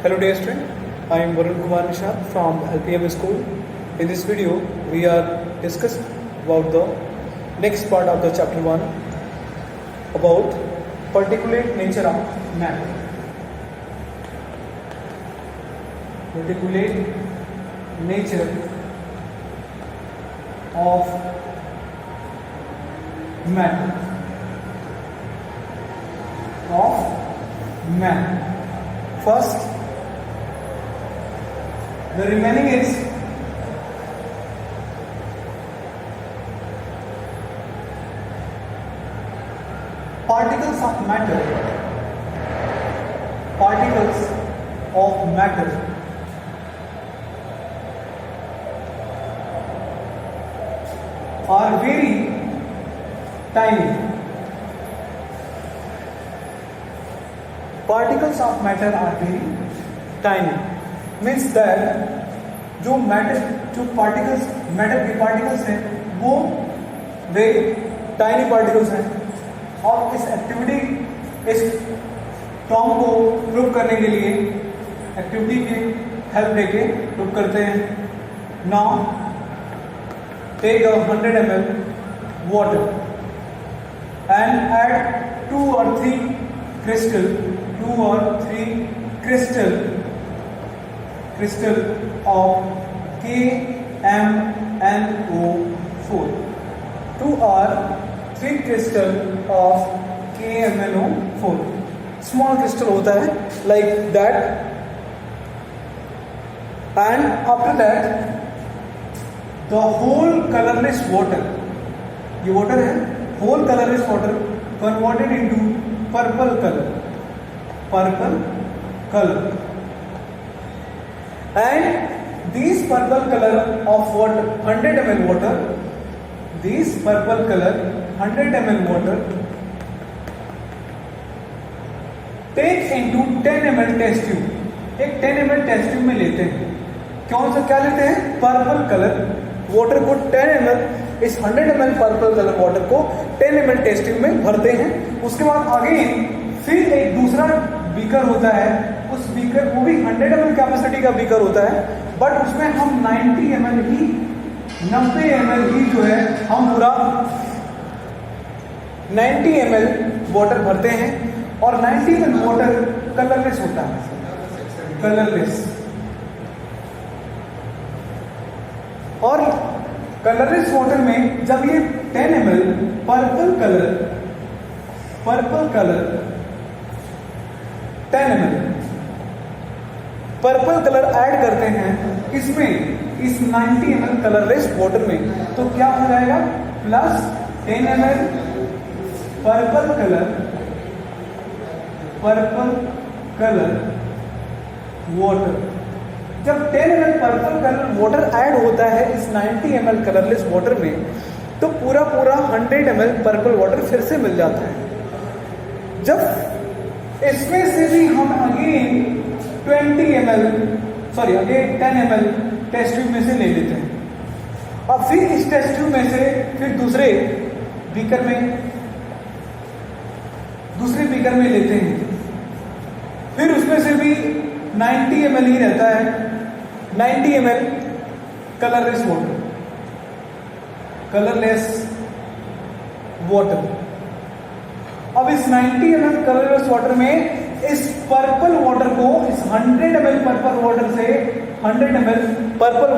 Hello dear student, I am Varun Kumar Nishad from LPM school. In this video, we are discussing about the next part of the chapter 1 about particulate nature of matter. Particulate nature of matter. First, the remaining is particles of matter. Particles of matter are very tiny. Particles of matter are very tiny. Means that जो particles matter के particles हैं वो very tiny particles हैं और इस term को prove करने के लिए एक्टिविटी की हेल्प लेके प्रूव करते हैं. Now take 100 ml water and add 2 or 3 crystal of KMnO4. 2 or 3 crystal of KMnO4. Small crystal होता है like that. And after that, the whole colorless water. ये water है, whole colorless water converted into purple color. And these purple color of water, 100 ml water, these purple color 100 ml water take into 10 ml test tube. एक 10 ml test tube में लेते हैं. कौन सा क्या लेते हैं? पर्पल कलर वाटर को 10 ml, इस 100 ml पर्पल कलर वाटर को 10 ml टेस्ट ट्यूब में भरते हैं. उसके बाद आगे फिर एक दूसरा बीकर होता है. उस बीकर वो भी 100 ml कैपेसिटी का बीकर होता है, बट उसमें हम 90 ml ही जो है हम पूरा 90 ml वाटर भरते हैं. और 90 ml वाटर कलरलेस होता है, कलरलेस. और कलरलेस वाटर में जब ये 10 ml purple colour 10 ml purple colour add करते हैं इसमें, इस 90 ml कलरलेस वाटर में, तो क्या हो जाएगा? Plus 10 ml purple colour water. जब 10 ml purple colour water add होता है इस 90 ml कलरलेस वाटर में, तो पूरा 100 ml पर्पल वाटर फिर से मिल जाता है. जब इसमें से भी हम अगेन 10 ml टेस्ट ट्यूब में से ले लेते हैं. अब फिर इस टेस्ट ट्यूब में से फिर दूसरे बीकर में लेते हैं. फिर उसमें से भी 90 ml ही रहता है, 90 ml कलरलेस वाटर. अब इस 90 ml कलरलेस वाटर में इस पर्पल वाटर को, इस 100 ml पर्पल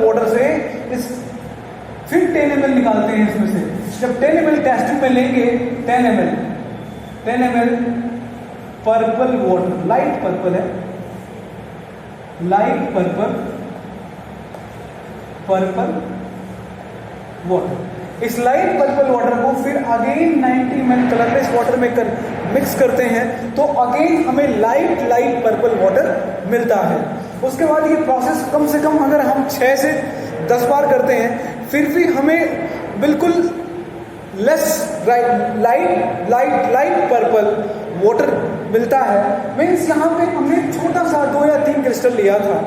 वाटर से इस फिर 10 ml निकालते हैं इसमें से. जब 10 ml टेस्ट ट्यूब में लेंगे, 10 ml purple water, light purple है, वाटर. इस लाइट पर्पल वाटर को फिर अगेन 90 ml कलरलेस वाटर में मिक्स करते हैं, तो अगेन हमें लाइट पर्पल वाटर मिलता है. उसके बाद ये प्रोसेस कम से कम अगर हम 6 से 10 बार करते हैं, फिर भी हमें बिल्कुल लेस लाइट पर्पल वाटर मिलता है. मीन्स यहाँ पे हमने छोटा सा 2 या 3 क्रिस्टल लिया था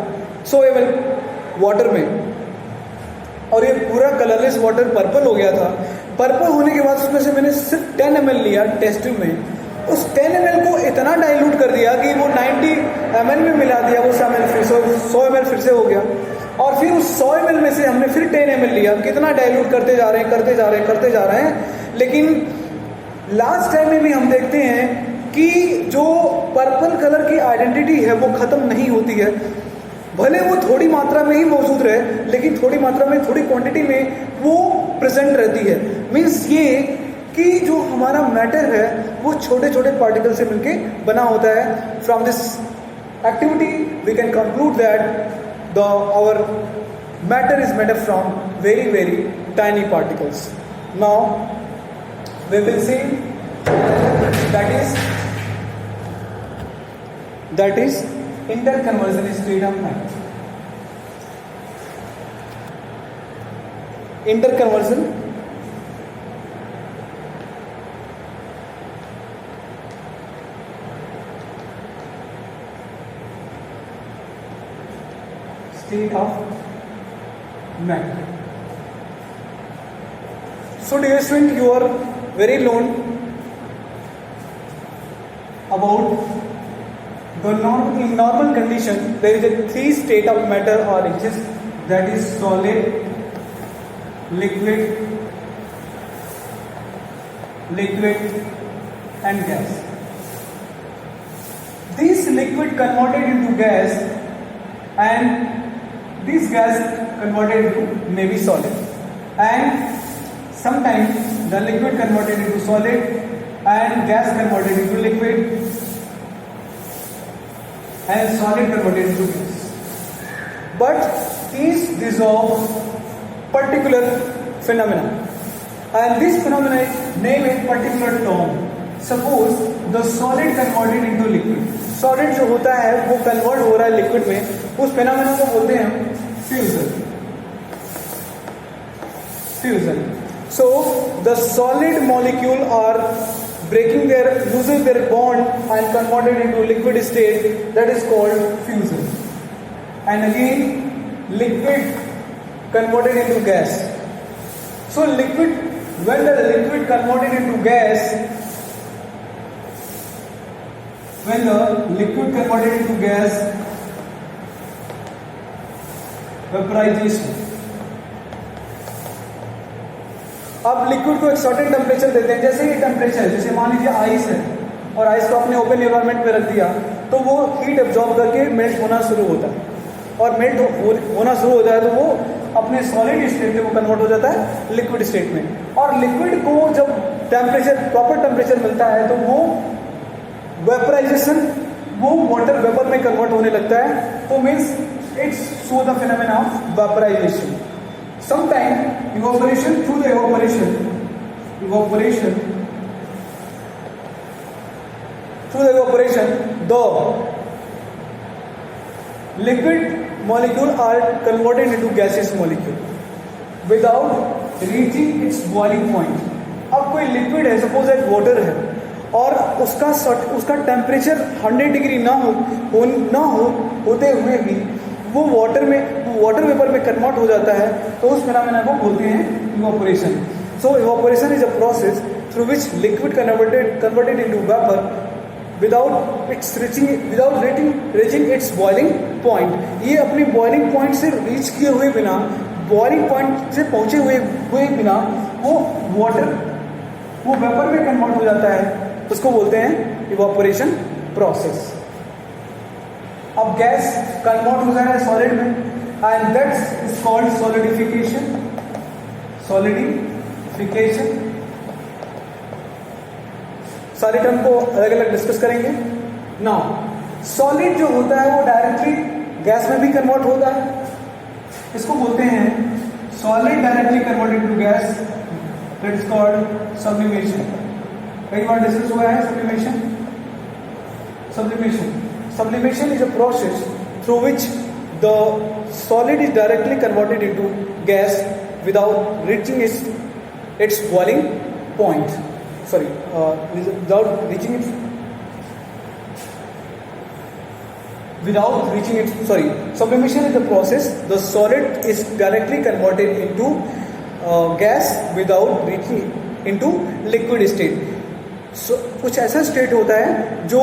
100 ml वाटर में, और ये पूरा कलरलेस वाटर पर्पल हो गया था. पर्पल होने के बाद उसमें से मैंने सिर्फ 10 ml लिया टेस्ट ट्यूब में. उस 10 ml को इतना डाइल्यूट कर दिया कि वो 90 ml में मिला दिया, वो 100 ml फिर 100 ml फिर से हो गया, और फिर उस 100 ml में से हमने फिर 10 ml लिया। कितना डाइल्यूट करते जा रहे हैं, लेकिन लास्ट टाइम में भी हम देखते हैं कि जो पर्पल कलर की आइडेंटिटी है वो खत्म नहीं होती है। भले वो थोड़ी मात्रा में ही मौजूद रहे, लेकिन थोड़ी मात्रा में, थोड़ी क्वांटिटी में वो प्रेजेंट रहती है। मीन्स ये कि जो हमारा मैटर है वो छोटे छोटे पार्टिकल से मिलके बना होता है। From this activity we can conclude that our matter is made up from very very tiny particles. Now we will see that is interconversion state of matter. Interconversion state of matter. So dear student, you are very known about in normal condition there is a 3 state of matter or exist, that is solid, liquid and gas. This liquid converted into gas and this gas converted into maybe solid, and sometimes the liquid converted into solid and gas converted into liquid and solid converted into gas. But is dissolve particular phenomena, and this phenomena is named a particular term. Suppose the solid converted into liquid, solid जो होता है वो convert हो रहा है liquid में, उस phenomena को बोलते हैं fusion. So the solid molecule are losing their bond and converted into liquid state, that is called fusion. And again liquid converted into gas. So when the liquid converted into gas, vaporization. अब liquid को एक certain temperature देते हैं, जैसे ये temperature, जैसे मान लीजिए आइस है और आइस को आपने ओपन एनवायरनमेंट में रख दिया तो वो हीट एब्जॉर्ब करके मेल्ट होना शुरू होता है, और मेल्ट होना शुरू होता है तो वो अपने सॉलिड स्टेट में वो कन्वर्ट हो जाता है लिक्विड स्टेट में। और लिक्विड को जब प्रॉपर टेम्परेचर मिलता है तो वो वेपराइजेशन, वो वाटर वेपर में कन्वर्ट होने लगता है, तो means it's show the phenomena of vaporization. Sometimes evaporation, through the evaporation, the liquid molecule are converted into gaseous molecule without reaching its boiling point. अब कोई लिक्विड है, सपोज एक वाटर है, और उसका टेम्परेचर 100 डिग्री ना होते हुए भी वो वाटर वेपर में कन्वर्ट हो जाता है, तो उस फिनोमेना को बोलते हैं evaporation. So evaporation is a process through which liquid converted into vapour without reaching it's boiling point. ये अपनी बॉइलिंग पॉइंट से रीच किए हुए बिना, बॉइलिंग पॉइंट से पहुंचे हुए बिना वो वेपर में कन्वर्ट हो जाता है, उसको बोलते हैं इवापोरेशन प्रोसेस. अब गैस कन्वर्ट हो जा रहा है सॉलिड में, and that's is called solidification. सारे टर्म को अलग अलग डिस्कस करेंगे. नाउ सॉलिड जो होता है वो डायरेक्टली गैस में भी कन्वर्ट होता है, इसको बोलते हैं solid directly converted to gas, that is called sublimation. कई बार डिस्कस हुआ है Sublimation is a process through which the solid is directly converted into gas without reaching its boiling point. Without reaching its sublimation is the process the solid is directly converted into gas without reaching into liquid state. So कुछ ऐसा state होता है जो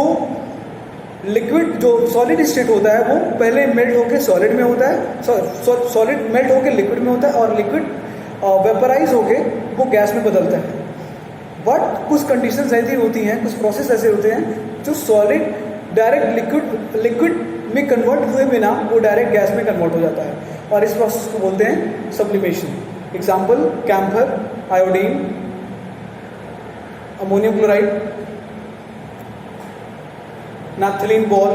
liquid जो solid state होता है वो पहले मेल्ट होकर सॉलिड में होता है, सॉलिड मेल्ट होकर लिक्विड में होता है, और लिक्विड वेपराइज होकर वो गैस में बदलता है। बट कुछ कंडीशंस ऐसी होती हैं, कुछ प्रोसेस ऐसे होते हैं जो सॉलिड डायरेक्ट लिक्विड में कन्वर्ट हुए बिना वो डायरेक्ट गैस में कन्वर्ट हो जाता है, और इस प्रोसेस को बोलते हैं sublimation. Example camphor, iodine, ammonium chloride, naphthalene ball.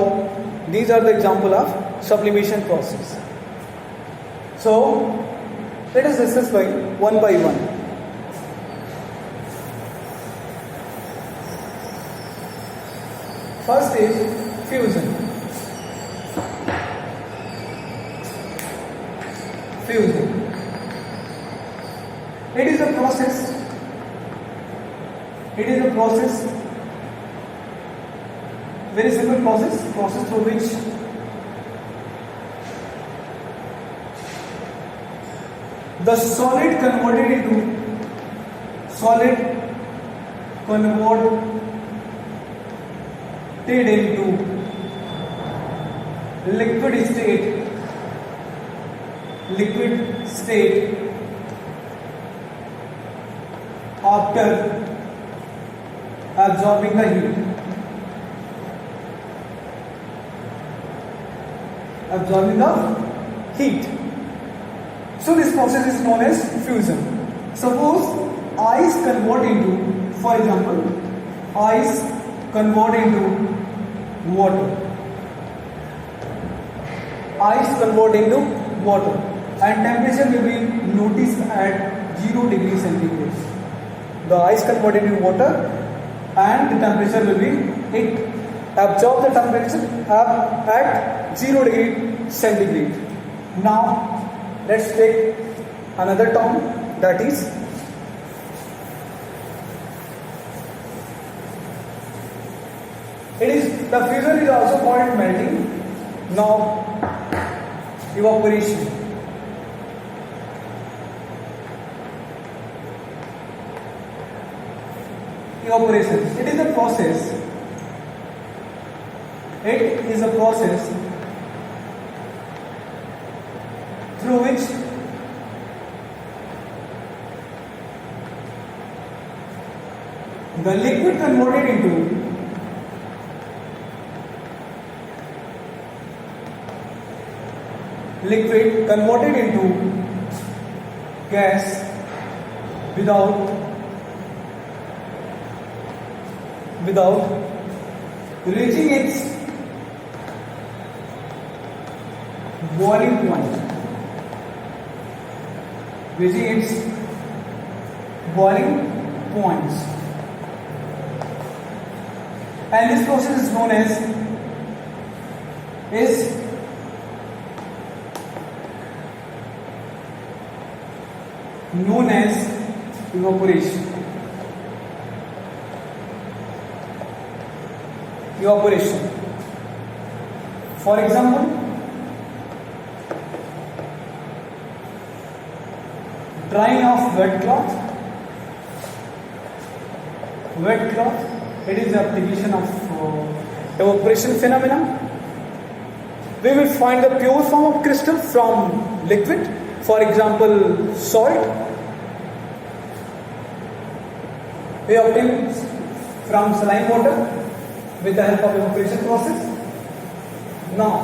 These are the example of sublimation process. So let us discuss one by one. First is fusion. Fusion. It is a process. It is a process. Very simple process through which the solid converted into liquid state after absorbing the heat. Absorbing the heat. So this process is known as fusion. Suppose ice convert into, for example, ice convert into water. Ice convert into water, and temperature will be noticed at 0 degrees centigrade. The ice converted into water, and the temperature will be, it absorb the temperature at 0 degree centigrade. Now let's take another term, that is the fusion is also called melting. Now evaporation. It is a process. It is a process through which the liquid converted into gas without reaching its boiling point. And this process is known as evaporation. For example, drying of wet cloth. It is the application of evaporation phenomena. We will find the pure form of crystal from liquid. For example, salt. We obtain from saline water with the help of evaporation process. Now,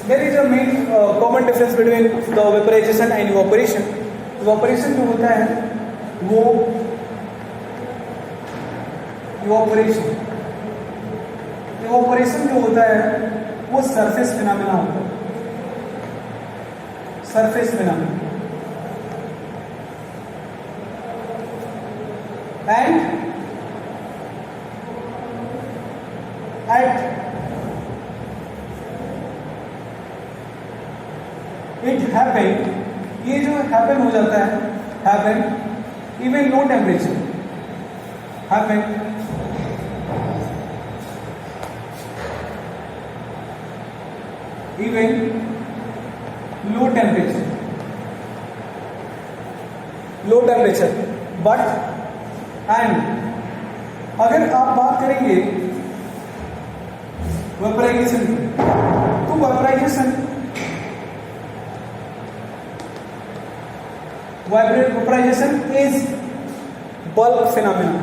there is a main common difference between the vaporization and evaporation. Evaporation जो होता है वो evaporation जो होता है वो surface phenomena होता है. Surface phenomena. And it happen, ये जो happen हो जाता है, happen even low temperature, happen even low temperature, but and अगर आप बात करेंगे वेपराइजेशन। तो vaporization is bulk phenomena.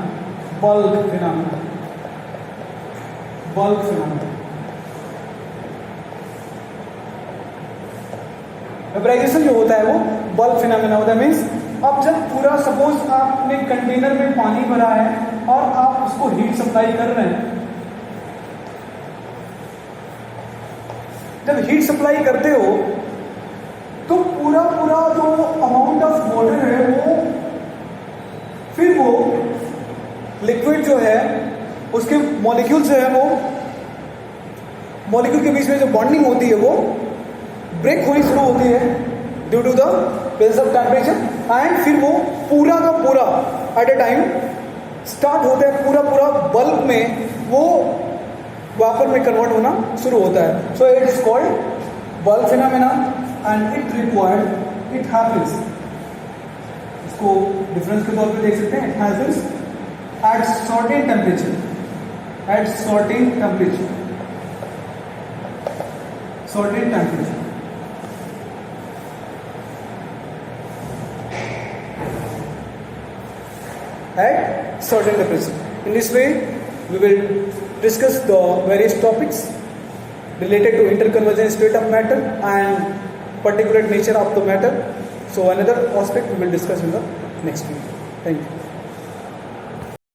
Vaporization जो होता है वो बल्क फिनोमेना होता है। मीन्स अब जब पूरा सपोज आपने कंटेनर में पानी भरा है और आप उसको हीट सप्लाई कर रहे हैं, जब हीट सप्लाई करते हो तो पूरा जो अमाउंट ऑफ वाटर है वो फिर वो लिक्विड जो है उसके मॉलिक्यूल जो है वो मॉलिक्यूल के बीच में जो बॉन्डिंग होती है वो ब्रेक होनी शुरू होती है due to the presence of temperature, and फिर वो पूरा का पूरा एट ए टाइम स्टार्ट होता है, पूरा बल्क में वो वापर में कन्वर्ट होना शुरू होता है। So it is called bulk phenomena and it happens. इसको डिफरेंस के तौर पे देख सकते हैं। It happens at certain temperature, at certain temperature. In this way, we will discuss the various topics related to interconvergent state of matter and particulate nature of the matter. So another aspect we will discuss in the next video. Thank you.